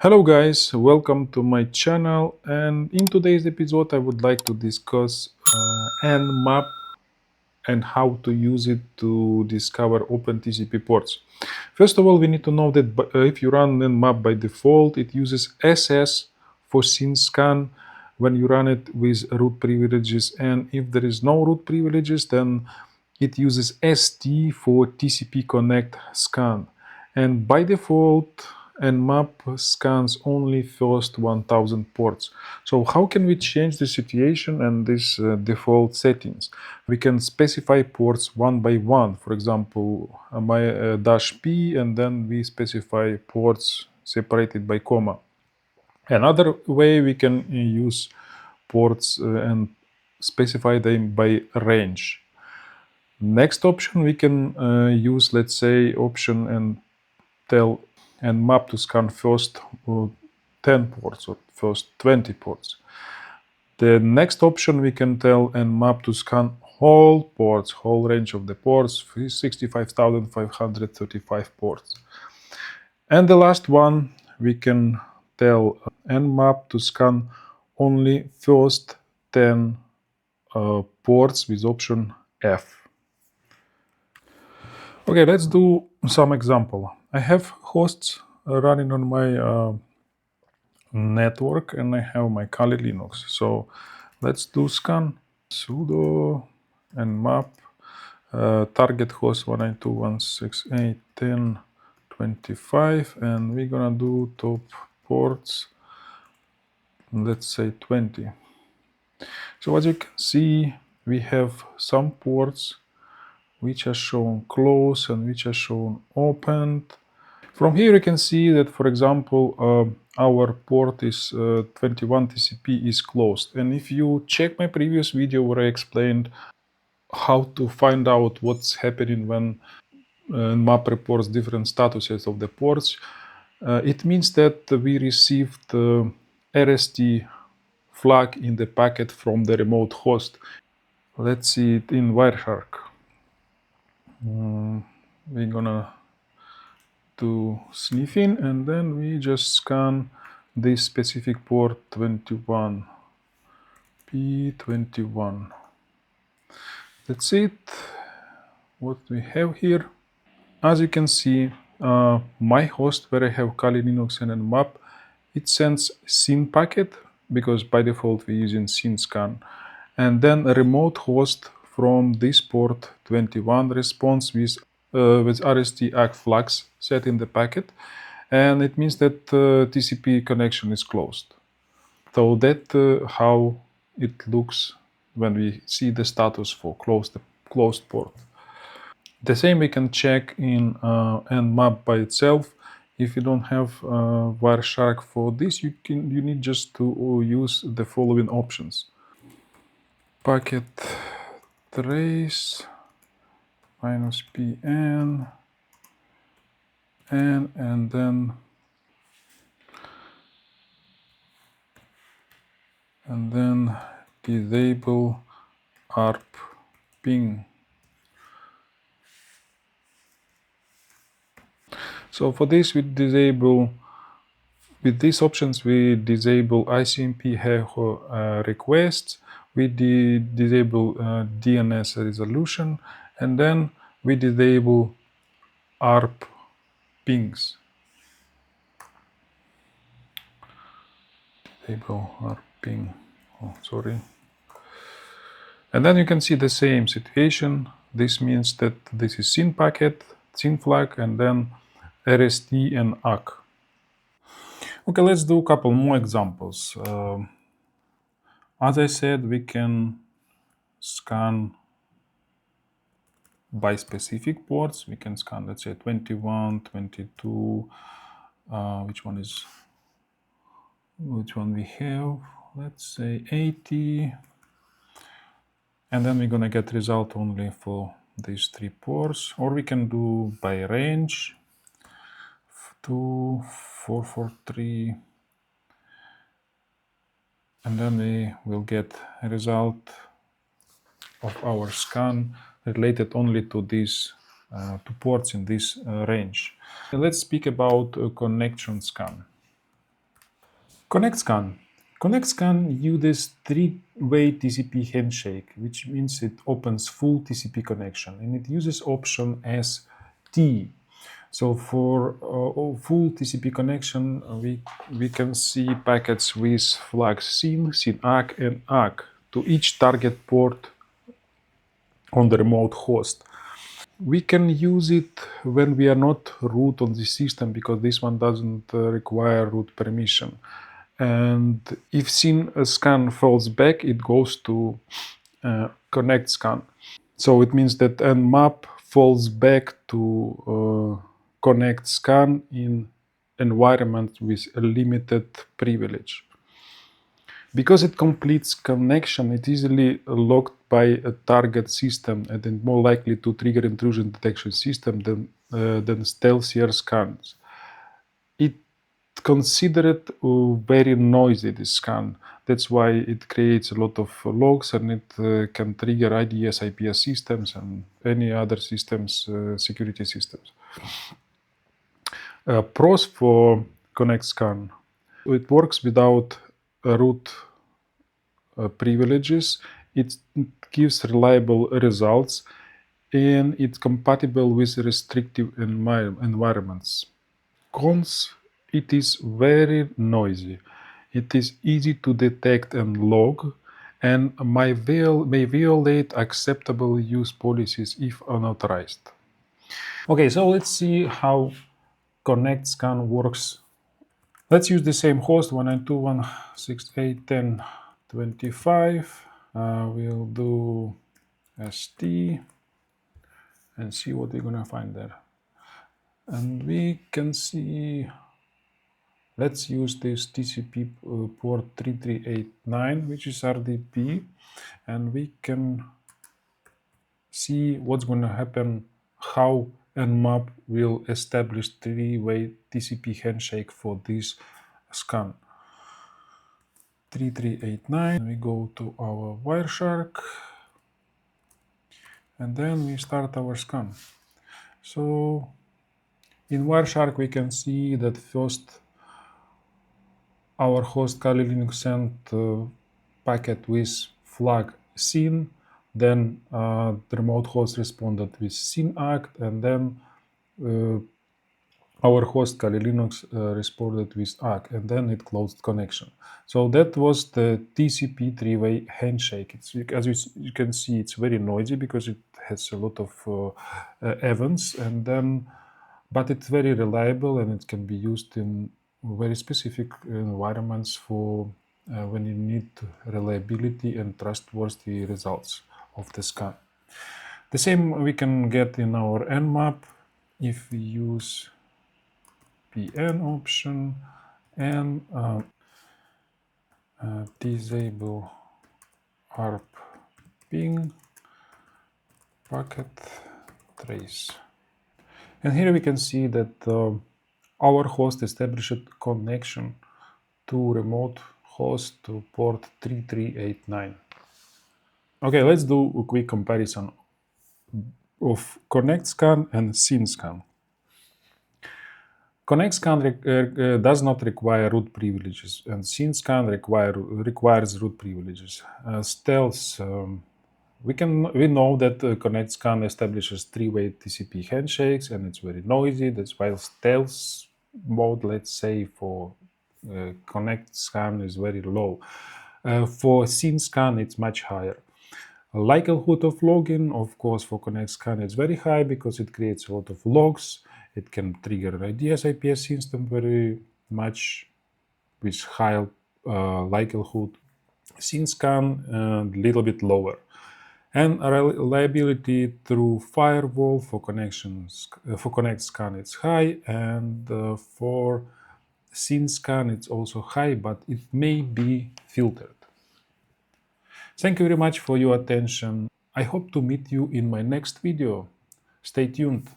Hello guys, welcome to my channel, and in today's episode I would like to discuss Nmap and how to use it to discover open TCP ports. First of all, we need to know that if you run Nmap by default, it uses SS for scene scan when you run it with root privileges, and if there is no root privileges, then it uses ST for TCP connect scan. And by default, Nmap scans only first 1000 ports. So how can we change the situation and these default settings? We can specify ports one by one. For example, my -P, and then we specify ports separated by comma. Another way we can use ports and specify them by range. Next option, we can use, let's say, option and tell Nmap to scan first 10 ports or first 20 ports. The next option, we can tell Nmap to scan whole ports, whole range of the ports, 65,535 ports. And the last one, we can tell Nmap to scan only first 10 ports with option F. Okay, let's do some example. I have hosts running on my network, and I have my Kali Linux. So let's do scan sudo nmap target host 192.168.10.25, and we're gonna do top ports, let's say 20. So as you can see, we have some ports which are shown closed and which are shown opened. From here you can see that, for example, our port is 21 TCP is closed. And if you check my previous video where I explained how to find out what's happening when Nmap reports different statuses of the ports, it means that we received RST flag in the packet from the remote host. Let's see it in Wireshark. We're gonna do sniffing, and then we just scan this specific port 21 P21. That's it, what we have here. As you can see, my host where I have Kali Linux and Nmap, it sends SYN packet because by default we're using SYN scan, and then a remote host from this port 21 responds with RST ACK flags set in the packet, and it means that TCP connection is closed. So that how it looks when we see the status for closed port. The same we can check in Nmap by itself. If you don't have Wireshark for this, you need just to use the following options: packet trace -pn and then disable ARP ping. So for this, with these options, we disable ICMP requests, we disable DNS resolution, and then we disable ARP pings. Disable ARP ping. Oh, sorry. And then you can see the same situation. This means that this is SYN packet, SYN flag, and then RST and ACK. Okay, let's do a couple more examples. As I said, we can scan by specific ports. We can scan, let's say, 21, 22. Which one we have? Let's say 80. And then we're gonna get result only for these 3 ports. Or we can do by range, 2, 4, 4, 3. And then we will get a result of our scan related only to these 2 ports in this range. Let's speak about a connection scan. ConnectScan. ConnectScan uses three-way TCP handshake, which means it opens full TCP connection, and it uses option as T. So for full TCP connection, we can see packets with flags SYN, ACK, and ACK to each target port on the remote host. We can use it when we are not root on the system because this one doesn't require root permission. And if scan falls back, it goes to connect scan. So it means that Nmap falls back to connect scan in environment with a limited privilege. Because it completes connection, it is easily locked by a target system and is more likely to trigger intrusion detection system than stealthier scans. It considered very noisy, this scan. That's why it creates a lot of logs and it can trigger IDS, IPS systems and any other systems, security systems. Pros for Connect Scan. It works without root privileges. It gives reliable results and it's compatible with restrictive environments. Cons, it is very noisy. It is easy to detect and log and may violate acceptable use policies if unauthorized. Okay, so let's see how ConnectScan works. Let's use the same host 192.168.10.25. We'll do ST and see what we're gonna find there. And we can see, let's use this TCP port 3389, which is RDP, and we can see what's going to happen, how Nmap will establish three-way TCP handshake for this scan. 3389, we go to our Wireshark, and then we start our scan. So in Wireshark, we can see that first our host Kali Linux sent packet with flag SYN, then the remote host responded with SYN ACK, and then our host Kali Linux responded with ACK, and then it closed connection. So that was the TCP three-way handshake. It's, as you can see, it's very noisy because it has a lot of events, and then, but it's very reliable and it can be used in very specific environments for when you need reliability and trustworthy results of the scan. The same we can get in our Nmap if we use PN option and disable ARP ping packet trace. And here we can see that our host established connection to remote host to port 3389. Okay, let's do a quick comparison of ConnectScan and SYNScan. ConnectScan does not require root privileges, and SYNScan requires root privileges. Stealth, we know that ConnectScan establishes three-way TCP handshakes, and it's very noisy. That's why stealth mode, let's say, for ConnectScan is very low. For SYNScan, it's much higher. Likelihood of login, of course, for ConnectScan is very high because it creates a lot of logs. It can trigger IDS, IPS system very much with high likelihood. SYNScan a little bit lower. And reliability through firewall for connections for ConnectScan it's high, and for SYNScan it's also high, but it may be filtered. Thank you very much for your attention. I hope to meet you in my next video. Stay tuned.